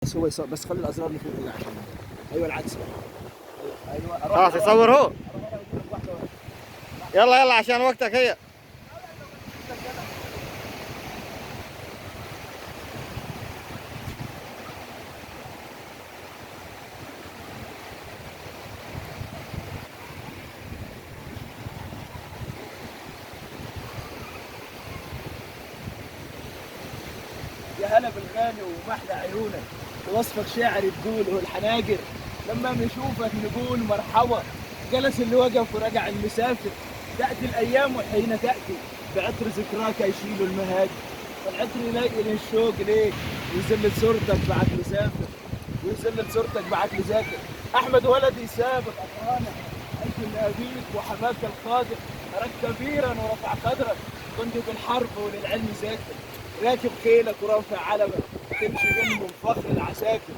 بس هو يصور، بس خلي الازرار اللي فوق كده عشان ايوه العكس بقى. ايوه خلاص يصور هو. واحده. يلا يلا عشان وقتك هي. يا هلا بالغالي ومحلى عيونك، وصفك شاعر تقول والحناجر لما بنشوفك نقول مرحبا. جلس اللي وقف ورجع المسافر، تأتي الأيام وحين تأتي بعطر ذكراك يشيل المهاجر، والعطر يلاقي الشوق ليك ويذل صورتك بعد مسافر، ويذل صورتك بعد مسافر. أحمد ولدي سابق أقرانك، أجل أبيك وحماك القادر، أراك كبيرا ورفع قدرك، كنت بالحرب وللعلم ذاكر، راكب خيلك ورافع علمك، تمشي بينهم فخر العساكر.